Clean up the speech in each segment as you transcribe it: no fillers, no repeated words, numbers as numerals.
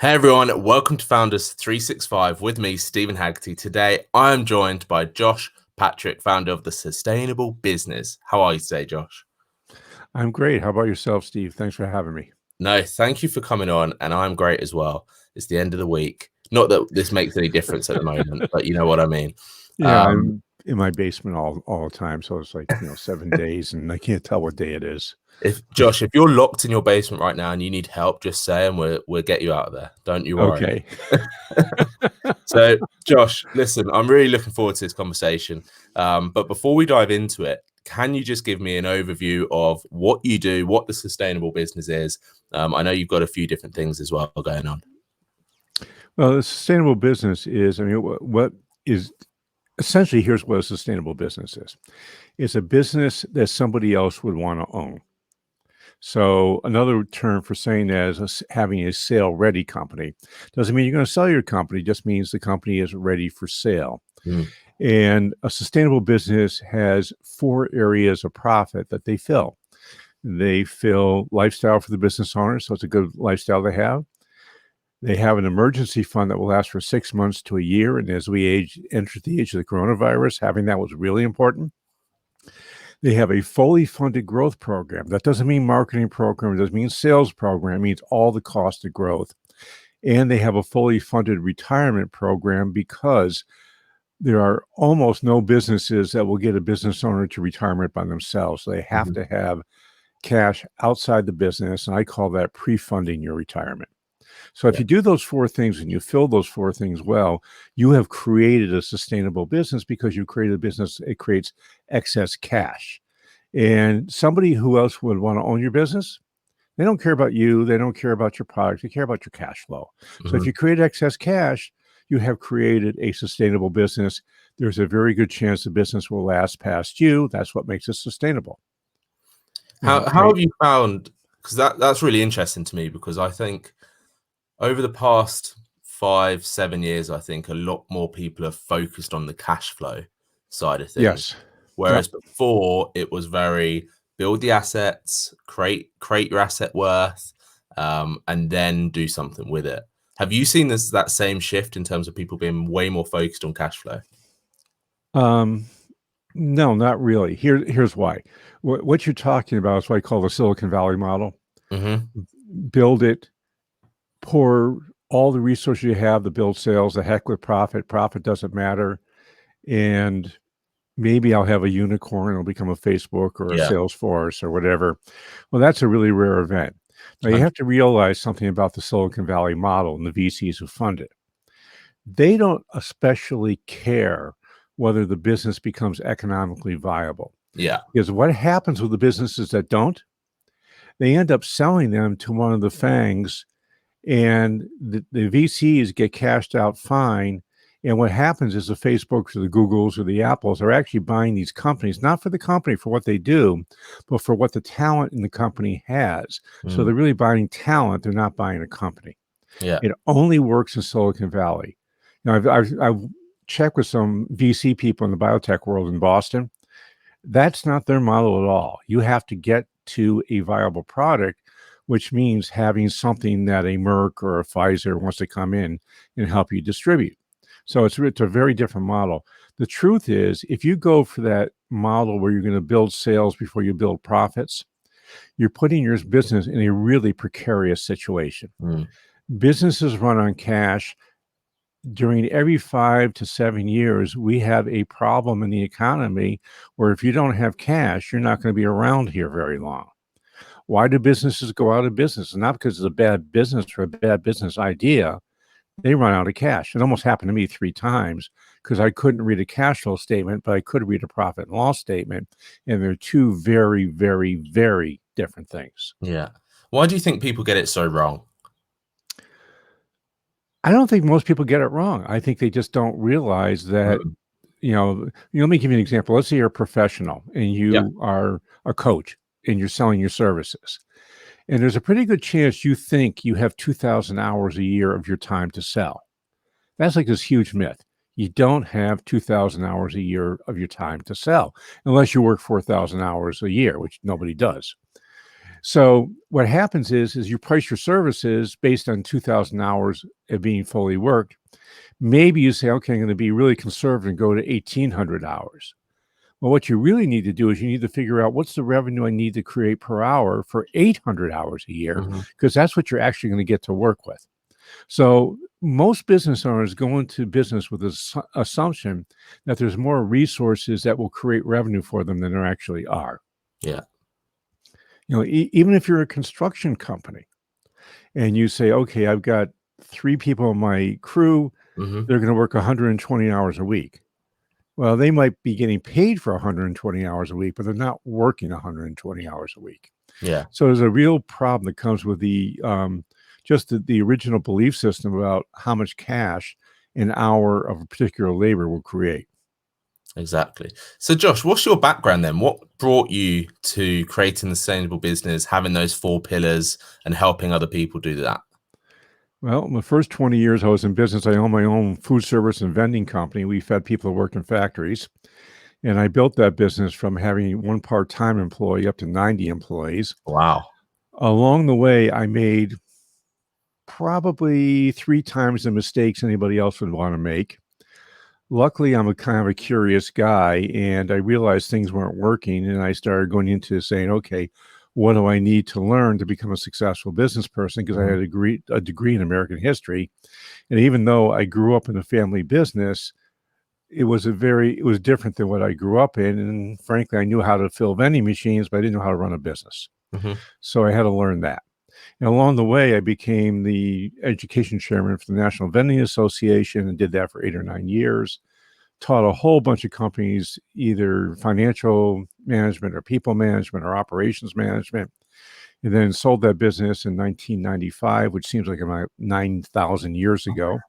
Hey everyone, welcome to Founders 365 with me, Steven Haggerty. Today, I am joined by Josh Patrick, founder of the Sustainable Business. How are you today, Josh? I'm great. How about yourself, Steve? Thanks for having me. No, thank you for coming on, and I'm great as well. It's the end of the week. Not that this makes any difference at the moment, but you know what I mean. Yeah, Um, I'm in my basement all the time, so it's like 7 days, and I can't tell what day it is. if you're locked in your basement right now and you need help, just say, and we'll get you out of there. Don't you worry. Okay. So, Josh, listen, I'm really looking forward to this conversation. But before we dive into it, can you just give me an overview of what you do, what the sustainable business is? I know you've got a few different things as well going on. Well, the sustainable business is, what is essentially, here's what a sustainable business is. It's a business that somebody else would want to own. So another term for saying that is having a sale-ready company. Doesn't mean you're going to sell your company, just means the company is ready for sale. Mm. And a sustainable business has four areas of profit that they fill. They fill lifestyle for the business owner, so it's a good lifestyle to have. They have an emergency fund that will last for 6 months to a year. And as we enter the age of the coronavirus, having that was really important. They have a fully funded growth program. That doesn't mean marketing program. It doesn't mean sales program. It means all the cost of growth. And they have a fully funded retirement program because there are almost no businesses that will get a business owner to retirement by themselves. So they have to have cash outside the business. And I call that pre-funding your retirement. So if you do those four things and you fill those four things well, you have created a sustainable business because you created a business. It creates excess cash. And somebody who else would want to own your business, they don't care about you. They don't care about your product. They care about your cash flow. So if you create excess cash, you have created a sustainable business. There's a very good chance the business will last past you. That's what makes it sustainable. How have you found, because that's really interesting to me, because I think over the past 5-7 years, I think a lot more people have focused on the cash flow side of things. Yes. Whereas before it was very build the assets, create your asset worth, and then do something with it. Have you seen that same shift in terms of people being way more focused on cash flow? No, not really. Here's why. What you're talking about is what I call the Silicon Valley model. Build it, pour all the resources you have to build sales, the heck with profit. Profit doesn't matter. And maybe I'll have a unicorn. It'll become a Facebook or a Salesforce or whatever. Well, that's a really rare event. Now, you have to realize something about the Silicon Valley model and the VCs who fund it. They don't especially care whether the business becomes economically viable. Yeah. Because what happens with the businesses that don't, they end up selling them to one of the FANGs, and the VCs get cashed out fine. And what happens is the Facebooks or the Googles or the Apples are actually buying these companies, not for the company, for what they do, but for what the talent in the company has. So they're really buying talent. They're not buying a company. Yeah. It only works in Silicon Valley. Now, I've checked with some VC people in the biotech world in Boston. That's not their model at all. You have to get to a viable product, which means having something that a Merck or a Pfizer wants to come in and help you distribute. So it's a very different model. The truth is, if you go for that model where you're going to build sales before you build profits, you're putting your business in a really precarious situation. Businesses run on cash. During every 5 to 7 years, we have a problem in the economy where if you don't have cash, you're not going to be around here very long. Why do businesses go out of business? Not because it's a bad business or a bad business idea. They run out of cash. It almost happened to me 3 times because I couldn't read a cash flow statement, but I could read a profit and loss statement. And they're two very, very, very different things. Yeah. Why do you think people get it so wrong? I don't think most people get it wrong. I think they just don't realize that, let me give you an example. Let's say you're a professional and you are a coach and you're selling your services. And there's a pretty good chance you think you have 2,000 hours a year of your time to sell. That's like this huge myth. You don't have 2,000 hours a year of your time to sell unless you work 4,000 hours a year, which nobody does. So what happens is you price your services based on 2,000 hours of being fully worked. Maybe you say, okay, I'm going to be really conservative and go to 1,800 hours. Well, what you really need to do is you need to figure out what's the revenue I need to create per hour for 800 hours a year, because that's what you're actually going to get to work with. So most business owners go into business with this assumption that there's more resources that will create revenue for them than there actually are. Yeah. Even if you're a construction company and you say, okay, I've got 3 people in my crew, they're going to work 120 hours a week. Well, they might be getting paid for 120 hours a week, but they're not working 120 hours a week. Yeah. So there's a real problem that comes with the original belief system about how much cash an hour of a particular labor will create. Exactly. So Josh, what's your background then? What brought you to creating the sustainable business, having those 4 pillars and helping other people do that? Well, in the first 20 years I was in business, I owned my own food service and vending company. We fed people who worked in factories. And I built that business from having 1 part-time employee up to 90 employees. Wow. Along the way, I made probably 3 times the mistakes anybody else would want to make. Luckily, I'm a kind of a curious guy, and I realized things weren't working, and I started going into saying, okay, what do I need to learn to become a successful business person? Because I had a degree in American history. And even though I grew up in a family business, it was different than what I grew up in. And frankly, I knew how to fill vending machines, but I didn't know how to run a business. So I had to learn that. And along the way, I became the education chairman for the National Vending Association and did that for 8 or 9 years. Taught a whole bunch of companies, either financial management or people management or operations management, and then sold that business in 1995, which seems like about 9,000 years ago,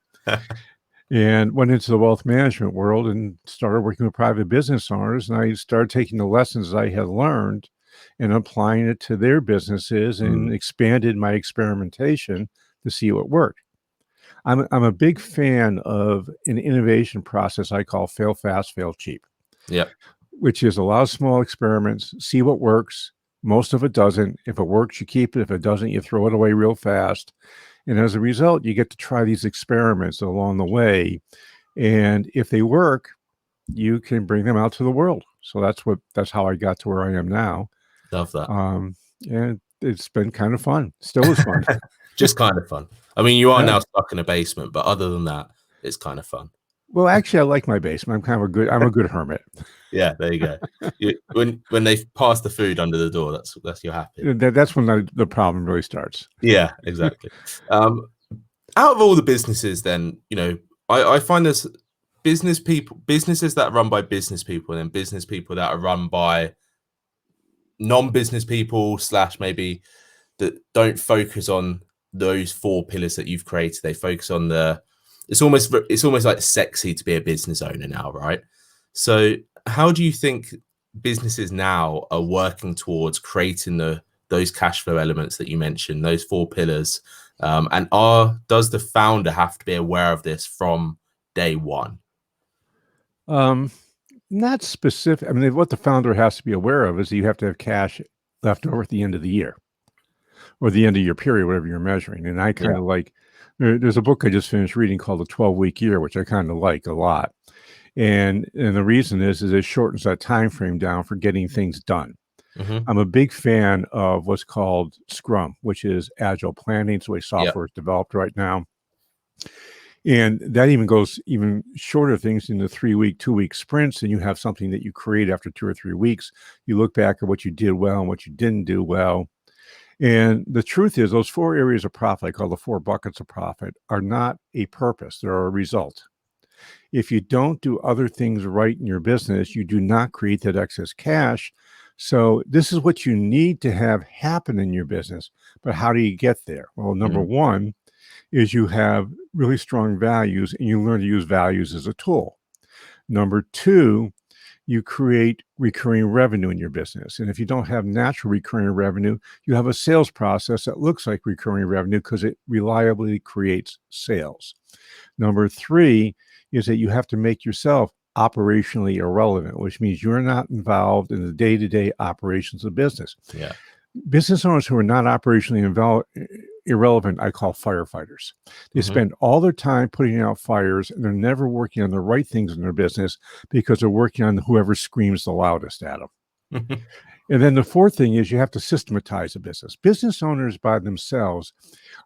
and went into the wealth management world and started working with private business owners. And I started taking the lessons I had learned and applying it to their businesses and expanded my experimentation to see what worked. I'm a big fan of an innovation process I call fail fast, fail cheap. Yeah. Which is a lot of small experiments, see what works. Most of it doesn't. If it works, you keep it. If it doesn't, you throw it away real fast. And as a result, you get to try these experiments along the way. And if they work, you can bring them out to the world. So that's how I got to where I am now. Love that. And it's been kind of fun. Still is fun. Just kind of fun. I mean, you are now stuck in a basement, but other than that, it's kind of fun. Well, actually, I like my basement. I'm a good hermit. Yeah, there you go. When they pass the food under the door, that's you're happy. That's when the problem really starts. Yeah, exactly. Out of all the businesses, then, I find there's businesses that are run by business people, and then business people that are run by non-business people / maybe that don't focus on those 4 pillars that you've created. They focus on it's almost like sexy to be a business owner now, right? So how do you think businesses now are working towards creating those cash flow elements that you mentioned, those 4 pillars? And does the founder have to be aware of this from day one? Not specific. I mean, what the founder has to be aware of is that you have to have cash left over at the end of the year or the end of your period, whatever you're measuring. And I kind of like, there's a book I just finished reading called The 12-Week Year, which I kind of like a lot. And the reason is it shortens that time frame down for getting things done. I'm a big fan of what's called Scrum, which is agile planning. It's the way software is developed right now. And that even goes even shorter things into 3-week, 2-week sprints. And you have something that you create after 2 or 3 weeks. You look back at what you did well and what you didn't do well. And the truth is those 4 areas of profit, I call the 4 buckets of profit, are not a purpose. They're a result. If you don't do other things right in your business, you do not create that excess cash. So this is what you need to have happen in your business. But how do you get there? Well, number one is you have really strong values and you learn to use values as a tool. Number 2, you create recurring revenue in your business. And if you don't have natural recurring revenue, you have a sales process that looks like recurring revenue because it reliably creates sales. Number 3 is that you have to make yourself operationally irrelevant, which means you're not involved in the day-to-day operations of business. Yeah. Business owners who are not operationally irrelevant, I call firefighters. They Mhm. spend all their time putting out fires, and they're never working on the right things in their business because they're working on whoever screams the loudest at them. And then the fourth thing is you have to systematize a business. Business owners by themselves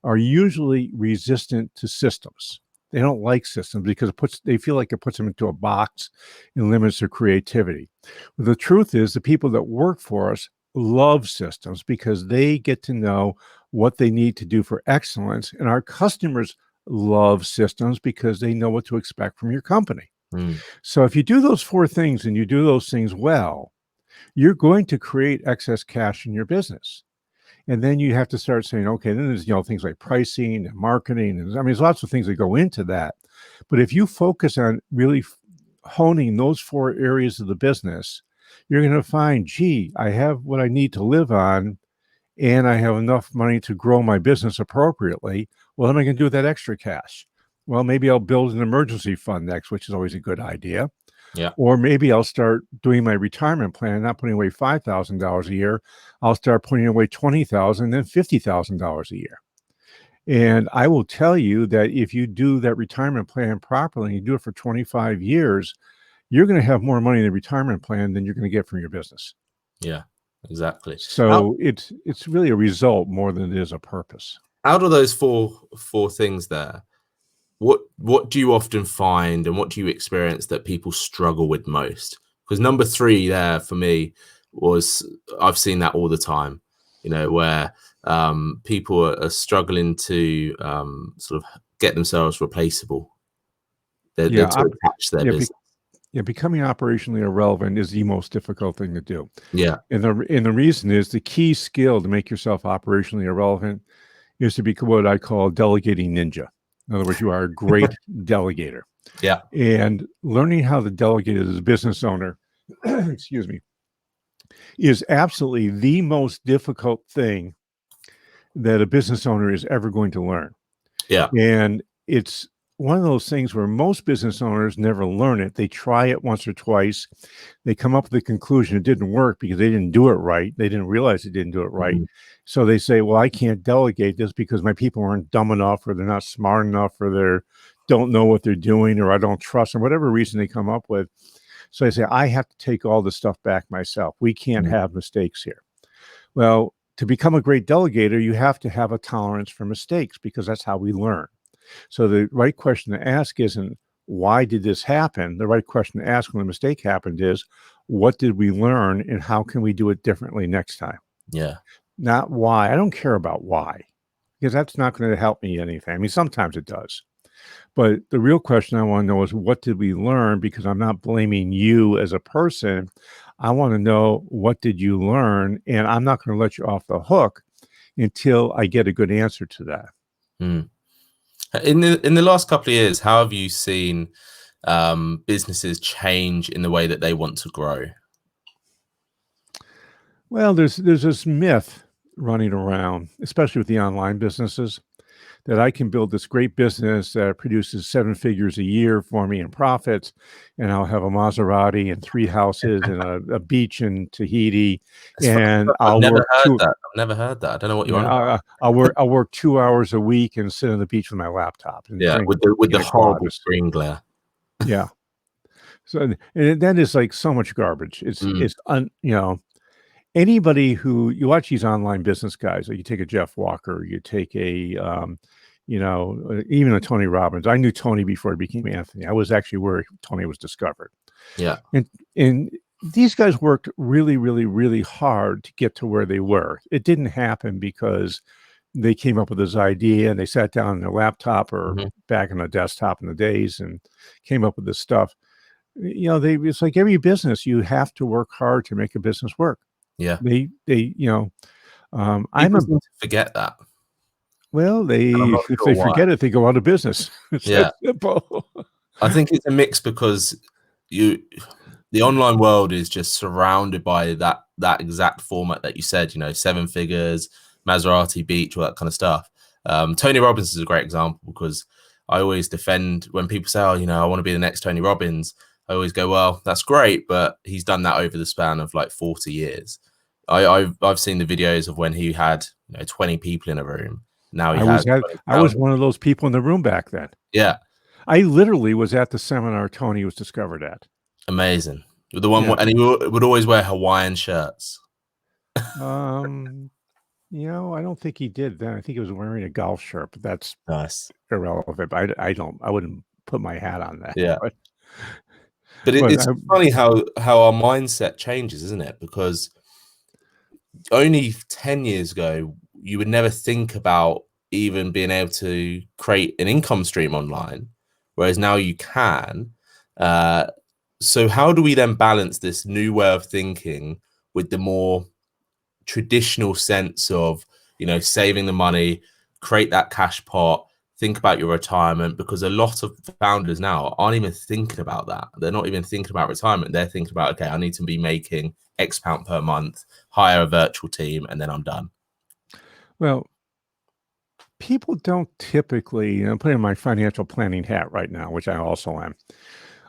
are usually resistant to systems. They don't like systems because they feel like it puts them into a box and limits their creativity. But the truth is the people that work for us love systems because they get to know what they need to do for excellence. And our customers love systems because they know what to expect from your company. Mm. So if you do those four things and you do those things well, you're going to create excess cash in your business. And then you have to start saying, okay, then there's, things like pricing and marketing. And I mean, there's lots of things that go into that. But if you focus on really honing those four areas of the business, you're going to find, gee, I have what I need to live on and I have enough money to grow my business appropriately. What am I going to do with that extra cash? Well, maybe I'll build an emergency fund next, which is always a good idea. Yeah. Or maybe I'll start doing my retirement plan, not putting away $5,000 a year. I'll start putting away $20,000, then $50,000 a year. And I will tell you that if you do that retirement plan properly, and you do it for 25 years, you're going to have more money in the retirement plan than you're going to get from your business. Yeah, exactly. So it's really a result more than it is a purpose. Out of those four things there, what do you often find and what do you experience that people struggle with most? Because number 3 there for me was, I've seen that all the time, where people are struggling to sort of get themselves replaceable. They're too attached to their business. Becoming operationally irrelevant is the most difficult thing to do. Yeah. And the reason is the key skill to make yourself operationally irrelevant is to become what I call delegating ninja. In other words, you are a great delegator. Yeah. And learning how to delegate as a business owner, excuse me, is absolutely the most difficult thing that a business owner is ever going to learn. Yeah. And it's one of those things where most business owners never learn it. They try it once or twice. They come up with the conclusion it didn't work because they didn't do it right. They didn't realize they didn't do it right. Mm-hmm. So they say, well, I can't delegate this because my people aren't dumb enough, or they're not smart enough, or they don't know what they're doing, or I don't trust them, whatever reason they come up with. So they say, I have to take all this stuff back myself. We can't have mistakes here. Well, to become a great delegator, you have to have a tolerance for mistakes because that's how we learn. So the right question to ask isn't, why did this happen? The right question to ask when a mistake happened is, what did we learn and how can we do it differently next time? Yeah. Not why. I don't care about why, because that's not going to help me anything. I mean, sometimes it does. But the real question I want to know is, what did we learn? Because I'm not blaming you as a person. I want to know, what did you learn? And I'm not going to let you off the hook until I get a good answer to that. Mm. In the last couple of years, how have you seen businesses change in the way that they want to grow? Well, there's this myth running around, especially with the online businesses, that I can build this great business that produces 7 figures a year for me in profits, and I'll have a Maserati and 3 houses and a beach in Tahiti, and I'll work I've never heard that. I don't know what you're on about. I'll work 2 hours a week and sit on the beach with my laptop and drink with the horrible screen glare. Yeah. So and that is like so much garbage. It's anybody who, you watch these online business guys, like you take a Jeff Walker, you take a even a Tony Robbins. I knew Tony before he became Anthony. I was actually where Tony was discovered. Yeah. And these guys worked really, really, really hard to get to where they were. It didn't happen because they came up with this idea and they sat down on their laptop or back on a desktop in the days and came up with this stuff. It's like every business, you have to work hard to make a business work. Yeah. They people forget that. Well, if they forget it, they go out of business. It's that simple. I think it's a mix because the online world is just surrounded by that exact format that you said, 7 figures, Maserati, beach, all that kind of stuff. Tony Robbins is a great example because I always defend when people say, I want to be the next Tony Robbins. I always go, well, that's great, but he's done that over the span of like 40 years. I've seen the videos of when he had 20 people in a room. Now he has 20 I was founders. one of those people in the room back then. Yeah, I literally was at the seminar Tony was discovered at. amazing. The one, Yeah. and he would always wear Hawaiian shirts. I don't think he did then. I think he was wearing a golf shirt, but that's Nice. irrelevant. I wouldn't put my hat on that. Yeah. But It's funny how our mindset changes, isn't it? Because only 10 years ago, you would never think about even being able to create an income stream online, whereas now you can. So how do we then balance this new way of thinking with the more traditional sense of, saving the money, create that cash pot, think about your retirement? Because a lot of founders now aren't even thinking about that. They're not even thinking about retirement. They're thinking about, okay, I need to be making X pound per month, hire a virtual team, and then I'm done. Well, people don't typically, I'm putting my financial planning hat right now, which I also am.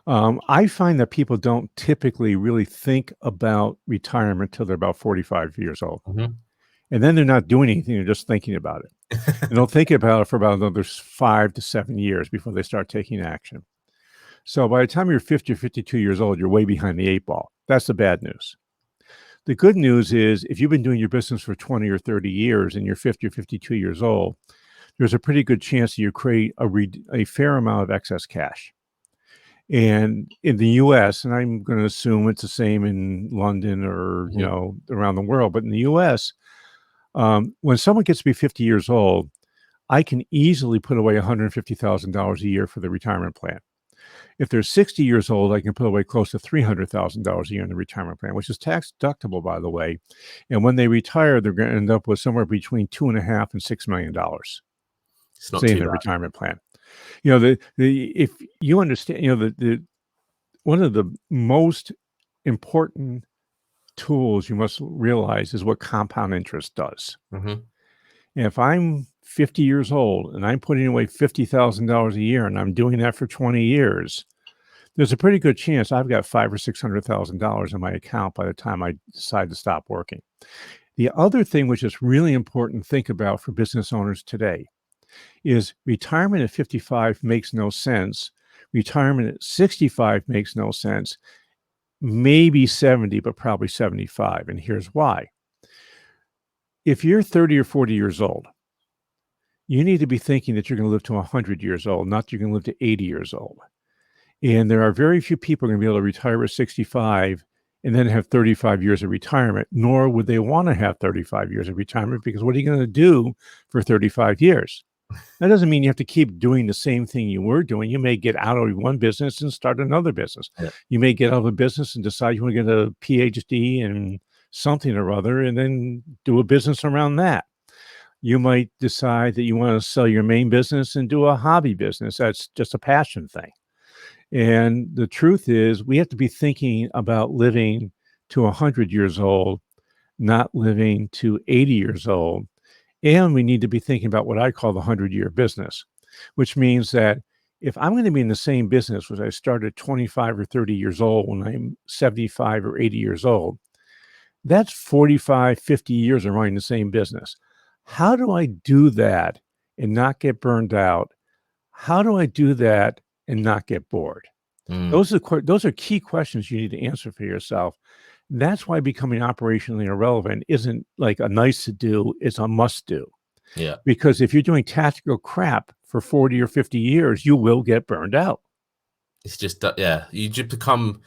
I find that people don't typically really think about retirement till they're about 45 years old. Mm-hmm. And then they're not doing anything, they're just thinking about it. And they'll think about it for about another 5 to 7 years before they start taking action. So by the time you're 50 or 52 years old, you're way behind the 8 ball. That's the bad news. The good news is if you've been doing your business for 20 or 30 years and you're 50 or 52 years old, there's a pretty good chance that you create a fair amount of excess cash. And in the US, and I'm going to assume it's the same in London or, around the world, but in the US, when someone gets to be 50 years old, I can easily put away $150,000 a year for the retirement plan. If they're 60 years old, I can put away close to $300,000 a year in the retirement plan, which is tax deductible, by the way. And when they retire, they're going to end up with somewhere between $2.5 and $6 million. It's not say too in the bad. Retirement plan. If you understand, one of the most important tools you must realize is what compound interest does. Mm-hmm. And if I'm 50 years old and I'm putting away $50,000 a year and I'm doing that for 20 years, there's a pretty good chance I've got $500,000 or $600,000 in my account by the time I decide to stop working. The other thing which is really important to think about for business owners today is retirement at 55 makes no sense. Retirement at 65 makes no sense. Maybe 70, but probably 75. And here's why. If you're 30 or 40 years old, you need to be thinking that you're going to live to 100 years old, not that you're going to live to 80 years old. And there are very few people going to be able to retire at 65 and then have 35 years of retirement, nor would they want to have 35 years of retirement, because what are you going to do for 35 years? That doesn't mean you have to keep doing the same thing you were doing. You may get out of one business and start another business. Yeah. You may get out of a business and decide you want to get a PhD in something or other and then do a business around that. You might decide that you want to sell your main business and do a hobby business. That's just a passion thing. And the truth is, we have to be thinking about living to 100 years old, not living to 80 years old. And we need to be thinking about what I call the 100-year business, which means that if I'm going to be in the same business as I started 25 or 30 years old when I'm 75 or 80 years old, that's 45, 50 years of running the same business. How do I do that and not get burned out? How do I do that and not get bored? Those are key questions you need to answer for yourself. That's why becoming operationally irrelevant isn't like a nice to do, it's a must do. Yeah. Because if you're doing tactical crap for 40 or 50 years, you will get burned out. It's just you just become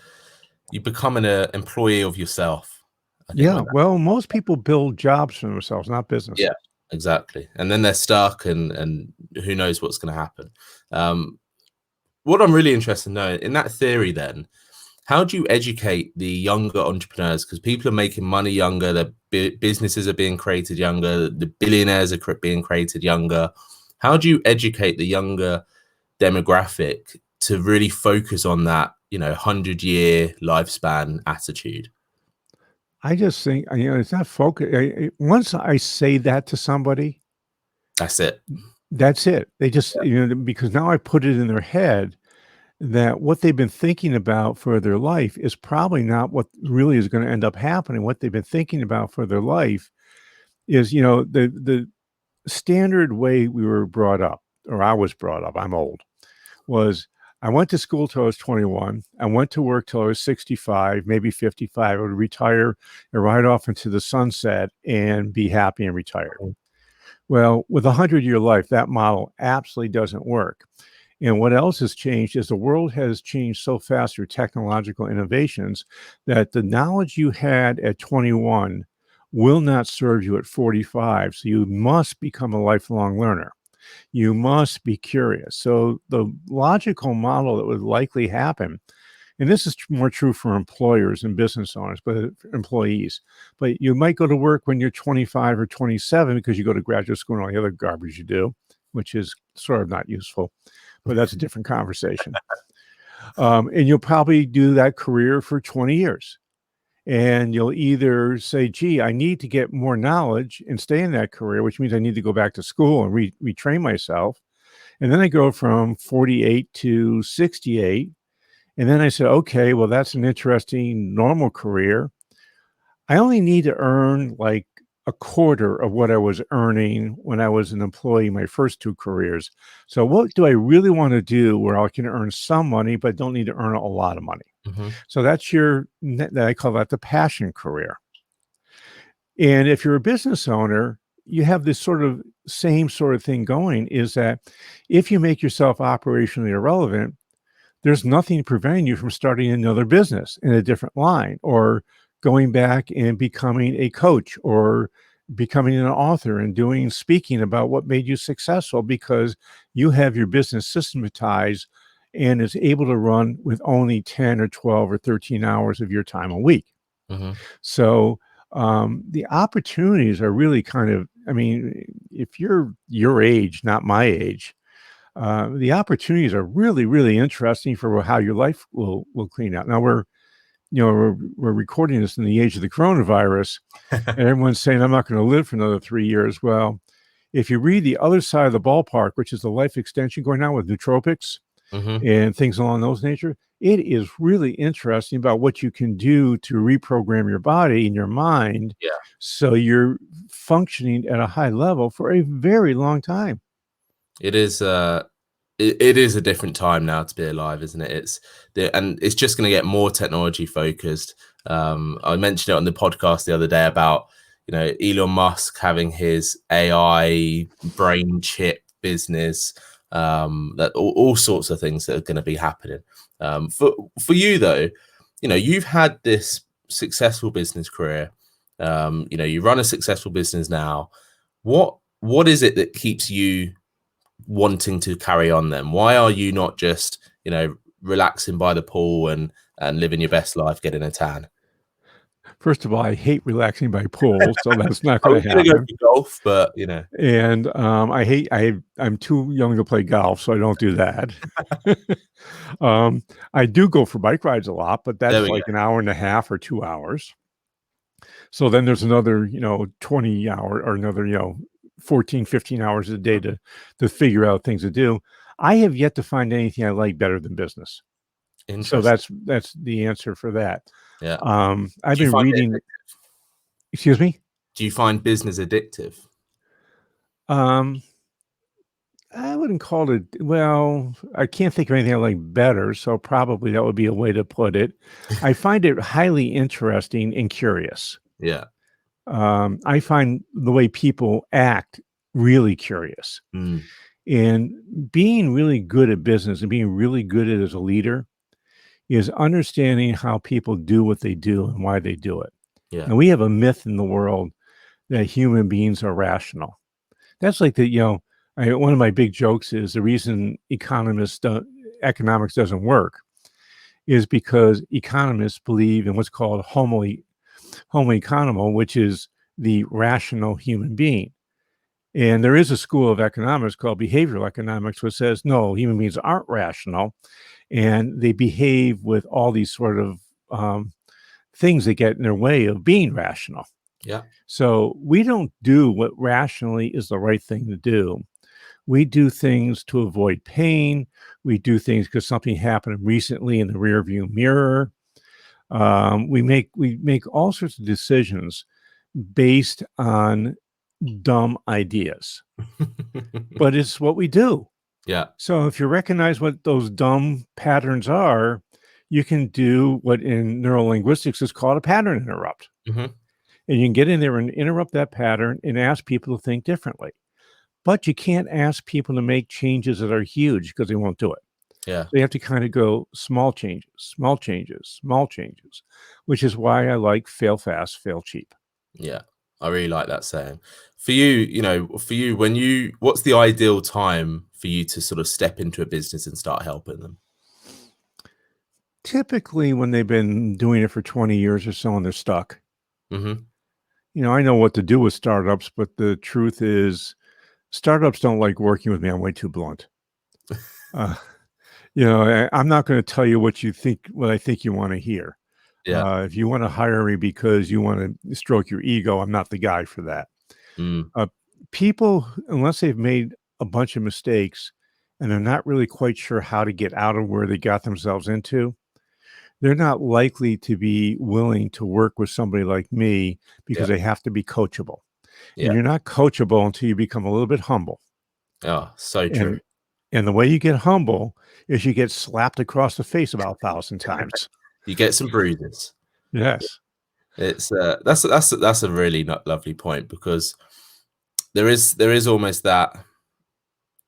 an employee of yourself. Yeah, well, most people build jobs for themselves, not business. Yeah, exactly. And then they're stuck, and who knows what's going to happen. What I'm really interested in knowing, in that theory then, how do you educate the younger entrepreneurs? Because people are making money younger, the businesses are being created younger, the billionaires are being created younger. How do you educate the younger demographic to really focus on that, 100-year lifespan attitude? I just think, it's not focus. Once I say that to somebody, that's it. That's it. They just, because now I put it in their head that what they've been thinking about for their life is probably not what really is going to end up happening. What they've been thinking about for their life is, the standard way we were brought up, or I was brought up, I'm old, was I went to school till I was 21. I went to work till I was 65, maybe 55. I would retire and ride off into the sunset and be happy and retired. Well, with a 100-year life, that model absolutely doesn't work. And what else has changed is the world has changed so fast through technological innovations that the knowledge you had at 21 will not serve you at 45. So you must become a lifelong learner. You must be curious. So the logical model that would likely happen, and this is more true for employers and business owners, but employees, but you might go to work when you're 25 or 27 because you go to graduate school and all the other garbage you do, which is sort of not useful, but that's a different conversation. And you'll probably do that career for 20 years. And you'll either say, gee, I need to get more knowledge and stay in that career, which means I need to go back to school and retrain myself. And then I go from 48 to 68. And then I said, okay, well, that's an interesting normal career. I only need to earn like a quarter of what I was earning when I was an employee in my first two careers. So what do I really want to do where I can earn some money, but don't need to earn a lot of money? Mm-hmm. So that's I call that the passion career. And if you're a business owner, you have this same sort of thing going, is that if you make yourself operationally irrelevant, there's nothing preventing you from starting another business in a different line, or going back and becoming a coach, or becoming an author and speaking about what made you successful, because you have your business systematized and is able to run with only 10 or 12 or 13 hours of your time a week. Mm-hmm. So the opportunities are really if you're your age, not my age, the opportunities are really, really interesting for how your life will clean out. Now we're recording this in the age of the coronavirus, and everyone's saying, I'm not going to live for another 3 years. Well, if you read the other side of the ballpark, which is the life extension going on with nootropics and things along those nature, it is really interesting about what you can do to reprogram your body and your mind. Yeah. So you're functioning at a high level for a very long time. It is it is a different time now to be alive, isn't it? And it's just going to get more technology focused. I mentioned it on the podcast the other day about, Elon Musk having his AI brain chip business, that all sorts of things that are going to be happening. For you though, you've had this successful business career. You run a successful business now. What is it that keeps you wanting to carry on then? Why are you not just, relaxing by the pool and living your best life, getting a tan? First of all, I hate relaxing by pool, so that's not I going was to going to go happen. for golf, but And I'm too young to play golf, so I don't do that. I do go for bike rides a lot, but there that's we like an hour and a half or 2 hours. So then there's another, 20 hour or another, 14, 15 hours a day to figure out things to do. I have yet to find anything I like better than business. go. So Interesting. that's the answer for that. Yeah. I've Do you been find reading. Excuse me. Do you find business addictive? Um, I wouldn't call it. Well, I can't think of anything I like better, so probably that would be a way to put it. I find it highly interesting and curious. Yeah. I find the way people act really curious. Mm. And being really good at business and being really good at it as a leader is understanding how people do what they do and why they do it. Yeah. And we have a myth in the world that human beings are rational. That's like one of my big jokes is the reason economics doesn't work is because economists believe in what's called homo economo, which is the rational human being. And there is a school of economics called behavioral economics, which says, no, human beings aren't rational. And they behave with all these sort of things that get in their way of being rational. Yeah. So we don't do what rationally is the right thing to do. We do things to avoid pain. We do things because something happened recently in the rearview mirror. We make all sorts of decisions based on dumb ideas, but it's what we do. Yeah. So if you recognize what those dumb patterns are, you can do what in neurolinguistics is called a pattern interrupt. Hmm. And you can get in there and interrupt that pattern and ask people to think differently. But you can't ask people to make changes that are huge because they won't do it. Yeah. So you have to kind of go small changes, small changes, small changes, which is why I like fail fast, fail cheap. Yeah. I really like that saying. For you, for you, what's the ideal time for you to sort of step into a business and start helping them? Typically, when they've been doing it for 20 years or so and they're stuck, Hmm. I know what to do with startups, but the truth is, startups don't like working with me. I'm way too blunt. Uh, I'm not going to tell you what I think you want to hear. Yeah. If you want to hire me because you want to stroke your ego, I'm not the guy for that. Mm. Uh, People, unless they've made a bunch of mistakes and they're not really quite sure how to get out of where they got themselves into, they're not likely to be willing to work with somebody like me Yeah. because they have to be coachable. And Yeah. you're not coachable until you become a little bit humble. Oh, so true. And and the way you get humble is you get slapped across the face about 1,000 times. You get some bruises. Yes. It's that's a really lovely point, because there is almost that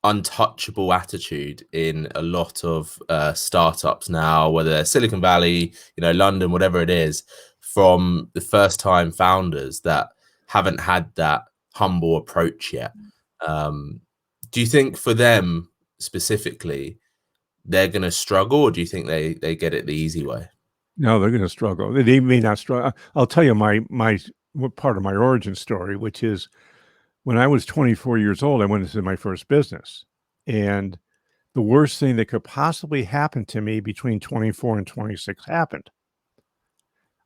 untouchable attitude in a lot of startups now, whether they're Silicon Valley, London, whatever it is, from the first time founders that haven't had that humble approach yet. Um, do you think for them specifically, they're going to struggle, or do you think they get it the easy way? No, they're going to struggle. They may not struggle. I'll tell you what part of my origin story, which is when I was 24 years old, I went into my first business. And the worst thing that could possibly happen to me between 24 and 26 happened.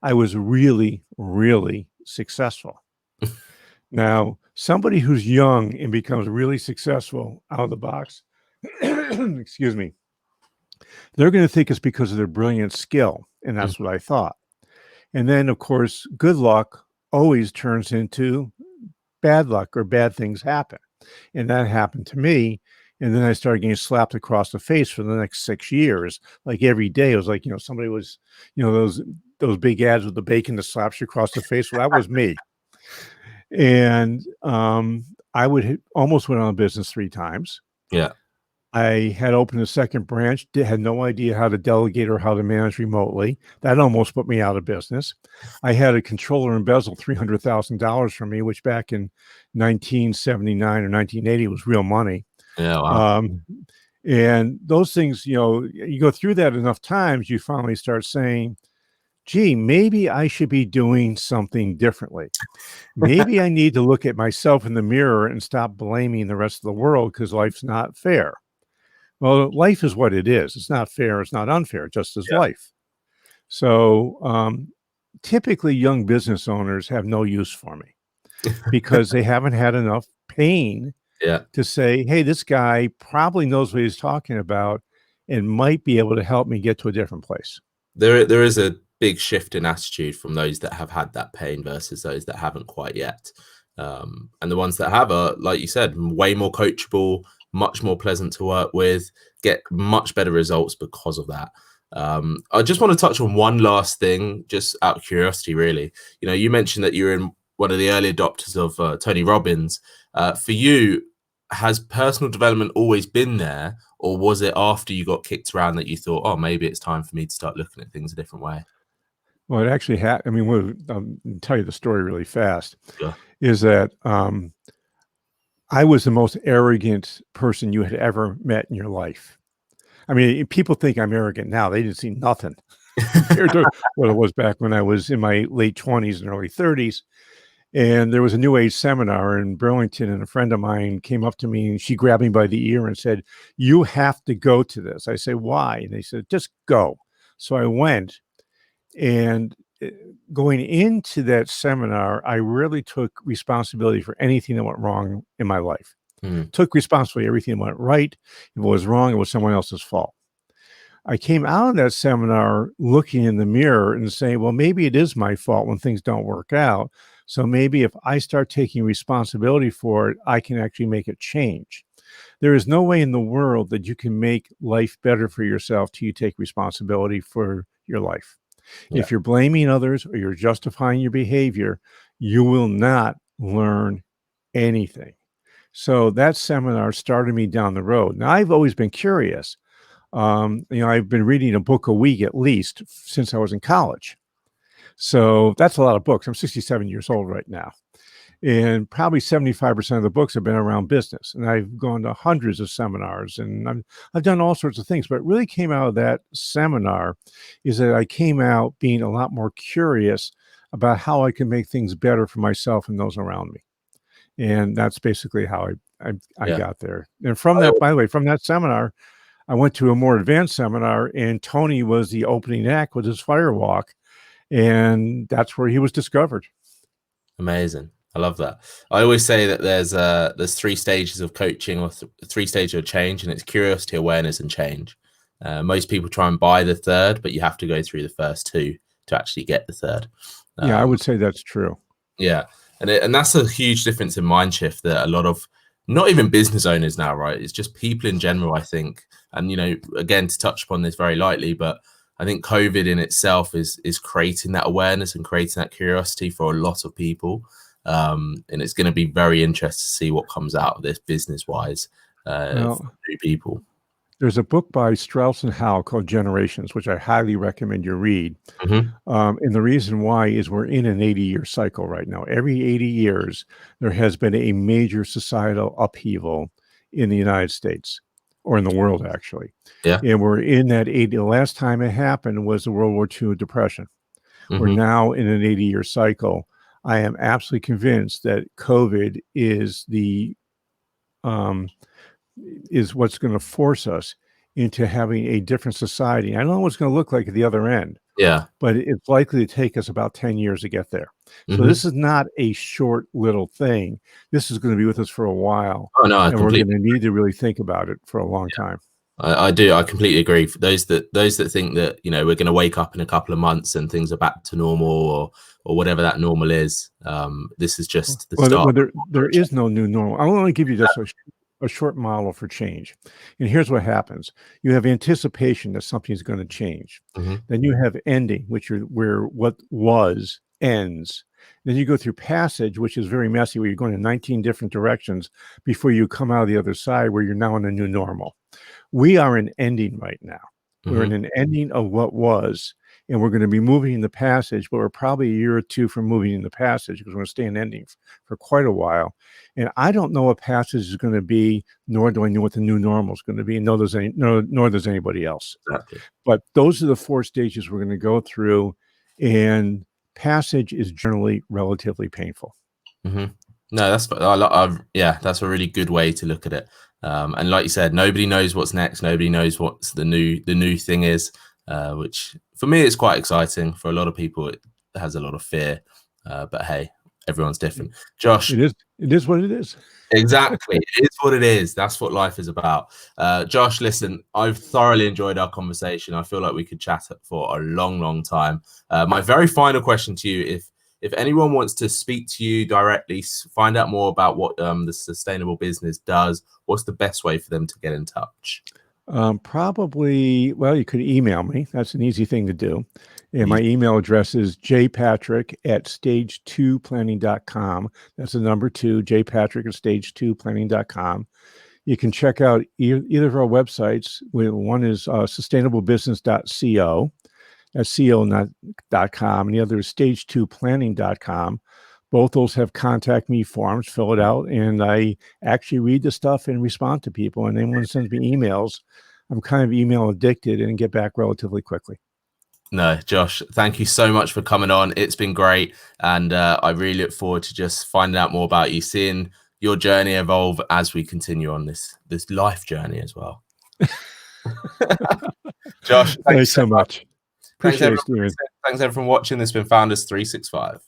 I was really, really successful. Now, somebody who's young and becomes really successful out of the box, excuse me, they're going to think it's because of their brilliant skill. And Mm. that's what I thought. And then, of course, good luck always turns into bad luck, or bad things happen. And that happened to me. And then I started getting slapped across the face for the next 6 years. Like every day, it was like, somebody was, those big ads with the bacon that slaps you across the face. Well, that was me. And I almost went out of business 3 times. Yeah. I had opened a second branch, had no idea how to delegate or how to manage remotely. That almost put me out of business. I had a controller embezzle $300,000 from me, which back in 1979 or 1980 was real money. Yeah. Wow. And those things, you go through that enough times, you finally start saying, gee, maybe I should be doing something differently. Maybe I need to look at myself in the mirror and stop blaming the rest of the world because life's not fair. Well, life is what it is. It's not fair. It's not unfair, just as Yeah. life. So typically young business owners have no use for me because they haven't had enough pain Yeah. to say, hey, this guy probably knows what he's talking about and might be able to help me get to a different place. There is a big shift in attitude from those that have had that pain versus those that haven't quite yet. And the ones that have are, like you said, way more coachable, much more pleasant to work with, get much better results because of that. I just want to touch on one last thing, just out of curiosity, really. You mentioned that you're in one of the early adopters of Tony Robbins. For you, has personal development always been there, or was it after you got kicked around that you thought, oh, maybe it's time for me to start looking at things a different way? Well, it actually I mean, I'll tell you the story really fast. Yeah. Is that I was the most arrogant person you had ever met in your life. I mean, people think I'm arrogant now. They didn't see nothing compared to what it was back when I was in my late 20s and early 30s. And there was a New Age seminar in Burlington, and a friend of mine came up to me and she grabbed me by the ear and said, "You have to go to this." I said, "Why?" And they said, "Just go." So I went, and going into that seminar, I really took responsibility for anything that went wrong in my life. Took responsibility. Everything went right. If it was wrong, it was someone else's fault. I came out of that seminar looking in the mirror and saying, well, maybe it is my fault when things don't work out. So maybe if I start taking responsibility for it, I can actually make it change. There is no way in the world that you can make life better for yourself till you take responsibility for your life. Yeah. If you're blaming others or you're justifying your behavior, you will not learn anything. So that seminar started me down the road. Now, I've always been curious. I've been reading a book a week at least since I was in college. So that's a lot of books. I'm 67 years old right now. And probably 75% of the books have been around business. And I've gone to hundreds of seminars and I've done all sorts of things. But it really came out of that seminar is that I came out being a lot more curious about how I can make things better for myself and those around me. And that's basically how I got there. And from that, by the way, from that seminar, I went to a more advanced seminar and Tony was the opening act with his firewalk. And that's where he was discovered. Amazing. I love that. I always say that there's 3 stages of coaching or 3 stages of change, and it's curiosity, awareness, and change. Most people try and buy the third, but you have to go through the first 2 to actually get the third. Yeah, I would say that's true. Yeah. And that's a huge difference in mind shift that a lot of, not even business owners now, right? It's just people in general, I think. And, again, to touch upon this very lightly, but I think COVID in itself is creating that awareness and creating that curiosity for a lot of people. And it's going to be very interesting to see what comes out of this business-wise for new people. There's a book by Strauss and Howe called Generations, which I highly recommend you read. And the reason why is we're in an 80-year cycle right now. Every 80 years, there has been a major societal upheaval in the United States, or in the world, actually. Yeah. And we're in that 80. The last time it happened was the World War II Depression. We're now in an 80-year cycle. I am absolutely convinced that COVID is what's going to force us into having a different society. I don't know what it's going to look like at the other end. Yeah. But it's likely to take us about 10 years to get there. So this is not a short little thing. This is going to be with us for a while. Oh, no, and we're going to need to really think about it for a long time. I do. I completely agree. For those that think that, we're going to wake up in a couple of months and things are back to normal or whatever that normal is, this is just the start. There is no new normal. I want to give you just a short model for change. And here's what happens. You have anticipation that something is going to change. Then you have ending, where what was ends. Then you go through passage, which is very messy, where you're going in 19 different directions before you come out of the other side, where you're now in a new normal. We are in ending right now. We're in an ending of what was, and we're going to be moving in the passage, but we're probably a year or 2 from moving in the passage because we're going to stay in ending for quite a while. And I don't know what passage is going to be, nor do I know what the new normal is going to be, nor does anybody else. Exactly. But those are the 4 stages we're going to go through, and passage is generally relatively painful. No, that's a really good way to look at it. And like you said, nobody knows what's next. Nobody knows what's the new thing is, which for me is quite exciting. For a lot of people, it has a lot of fear. But hey, everyone's different. Josh, it is what it is. Exactly, it is what it is. That's what life is about. Josh, listen, I've thoroughly enjoyed our conversation. I feel like we could chat for a long, long time. My very final question to you: if anyone wants to speak to you directly, find out more about what the sustainable business does, what's the best way for them to get in touch? Probably, well, you could email me. That's an easy thing to do. And my email address is jpatrick@stage2planning.com. That's the number 2, jpatrick@stage2planning.com. You can check out either of our websites. One is sustainablebusiness.co. That's co.com, and the other is stage2planning.com. Both those have contact me forms. Fill it out, and I actually read the stuff and respond to people. And anyone sends me emails, I'm kind of email addicted and get back relatively quickly. No, Josh, thank you so much for coming on. It's been great, and I really look forward to just finding out more about you, seeing your journey evolve as we continue on this life journey as well. Josh, thanks so much. Appreciate it, Steven. Thanks everyone for watching. This has been Founders 365.